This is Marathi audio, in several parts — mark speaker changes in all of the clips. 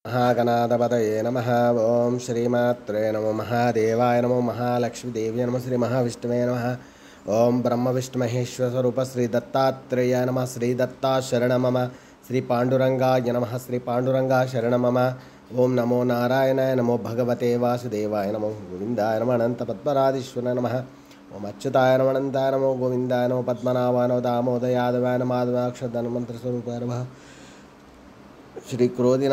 Speaker 1: महागणाधिपतये नमः। ओं श्रीमात्रे नमो महादेवाय नमो महालक्ष्मीदेव्यै नमः श्री महाविष्णवे नमः। ओं ब्रह्म विष्णु महेश्वर स्वरूप श्री दत्तात्रेयाय नमः। श्री दत्ता शरणं मम। श्री पांडुरंगाय नमः। श्री पांडुरंगा शरणं मम। ओं नमो नारायणाय नमो भगवते वासुदेवाय नमो गोविंदाय नमः। अनंत पद्मराधीश्वराय नमः। ओम अच्युताय नमः। अनंताय नमो गोविंदाय नमो पद्मनाभाय नमो दामोदराय यादवाय नमः। माधवाक्षर मंत्र स्वरूपाय नमः। श्री क्रोधी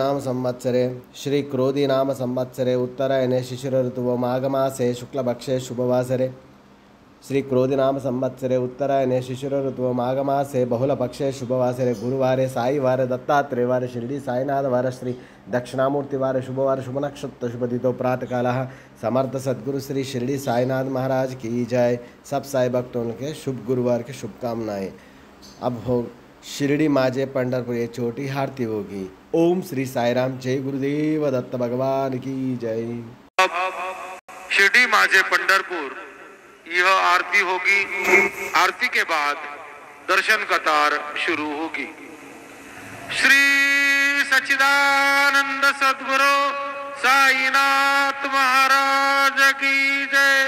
Speaker 1: नाम संवत्सरे उत्तरायणे शिशिर ऋतुव माघमासे शुक्लपक्षे शुभवासरे। श्री क्रोधी नाम संवत्सरे उत्तरायणे शिशिर ऋतुव माघमासे बहुलपक्षे शुभवासरे। गुरुवारे साईवार दत्तात्रेयवार शिरडी साईनाथवार श्री दक्षिणामूर्तिवार शुभवार शुभ नक्षत्र शुभदितो प्रातःकालः। समर्थ सद्गुरु श्री शिरडी साईनाथ महाराज की जय। सब साई भक्तों के शुभ गुरुवार की शुभकामनाएं। अब हो शिरडी माजे पंढरपुर ये छोटी आरती होगी। ओम श्री साईराम। जय गुरुदेव दत्त भगवान की जय।
Speaker 2: शिरडी माजे पंढरपुर यह आरती होगी। आरती के बाद दर्शन कतार शुरू होगी। श्री सच्चिदानंद सद्गुरु साईनाथ महाराज की जय।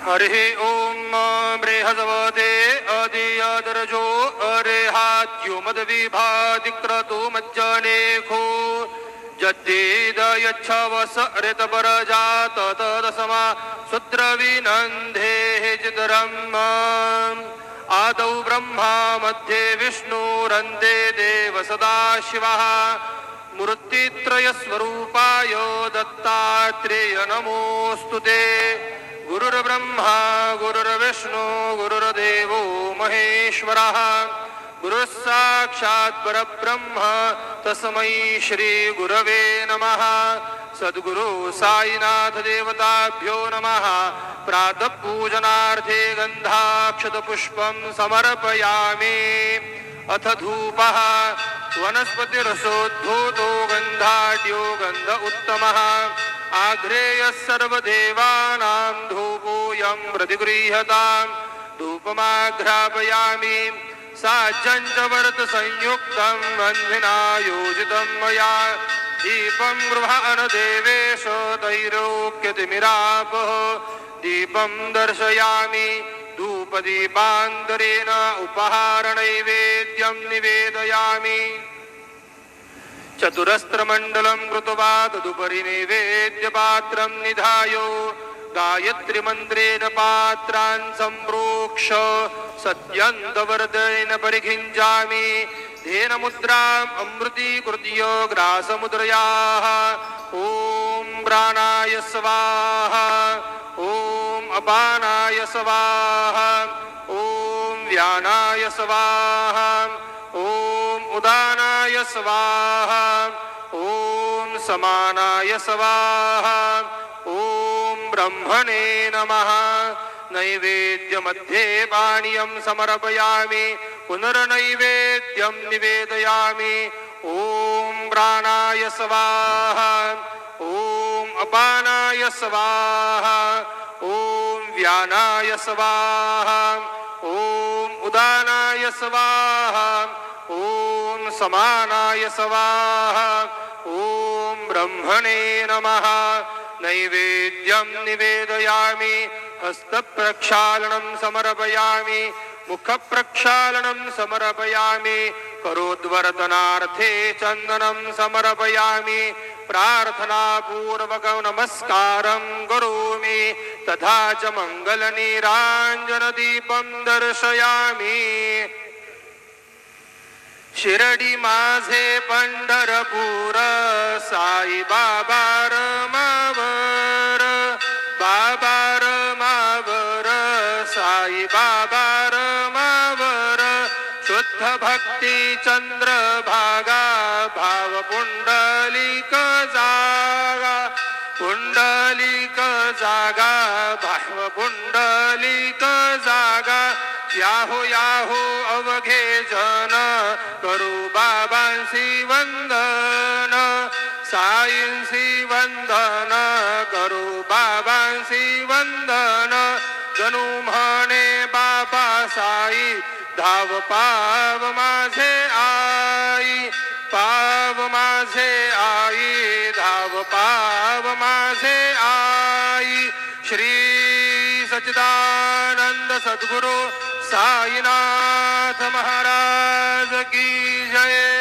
Speaker 2: हरि ओम बृहस्पते अधियादरजो अरेहाद्यो मदविभादिक्रतु मज्जनेखो जद्देद यच्छवस ऋतपरजात तदसमा सूत्रविनन्धे चितरम् आदौ ब्रह्मा मध्ये विष्णुरन्ते देव सदाशिवः मूर्तित्रयस्वरूपाय दत्तात्रेय नमोऽस्तुते। गुरुर्ब्रह्मा गुरुर्विष्णु गुरुर्देवो महेश्वरः गुरुस्साक्षात् परब्रह्म तस्मै श्री गुरवे नमः। सद्गुरु साईनाथ देवताभ्यो नमः। प्रातः पूजनार्थे गन्धाक्षतपुष्पं समर्पयामि। अथ धूपः वनस्पतिरसोद्भूतो गन्धाढ्यो गन्ध उत्तमः आग्रेयः सर्वदेवानां धूपोऽयं प्रतिगृह्यताम्। धूपमाघ्रापयामि साज्जञ्च संयुक्तं बन्धिना योजितं मया। दीपं गृहाण देवेश तैरोक्यतिमिरापः। दीपं दर्शयामि धूपदीपान्तरेण उपहारनैवेद्यं निवेदयामि। चतुरस्त्रमण्डलं कृत्वा तदुपरि नैवेद्यपात्रं निधायो गायत्रीमन्त्रेण पात्रान् सम्प्रोक्ष सत्यन्तवर्धेन परिखिञ्चामि। तेन मुद्राम् अमृतीकृत्य ग्रासमुद्रयाः। ॐ प्राणाय स्वाहा। ॐ अपानाय स्वाहा। ॐ व्यानाय स्वाहा। ॐ उदानाय स्वाहा। ॐ समानाय स्वाहा। ॐ ब्रह्मणे नमः। नैवेद्यमध्ये पानीयं समर्पयामि। पुनर्नैवेद्यं निवेदयामि। ॐ प्राणाय स्वाहा। ॐ अपानाय स्वाहा। ॐ व्यानाय स्वाहा। ॐ उदानाय स्वाहा। ॐ समानाय स्वाहा। ॐ ब्रह्मणे नमः। नैवेद्यं निवेदयामि। हस्तप्रक्षालनं समर्पयामि। मुखप्रक्षालनं समर्पयामि। करोद्वर्तनार्थे चन्दनं समर्पयामि। प्रार्थनापूर्वकं नमस्कारं करोमि। तथा च मङ्गलनीराञ्जनदीपं दर्शयामि। शिरडी माझे पंढरपूर साई बाबा रमावर। बाबा रमावर साई बाबा रमावर। शुद्ध भक्ती चंद्रभागा भाव पुंडलिक जागा। पुंडलिक जागा भाव पुंडलिक जागा। याहो याहो अवघे जन करू बाबांसी वंदन। साईंसी वंदन करू बाबांसी वंदन। जणू म्हणे बाबा साई धाव पाव माझे आई। पाव माझे आई श्री सच्चिदानंद सद्गुरु साईनाथ महाराज की जय।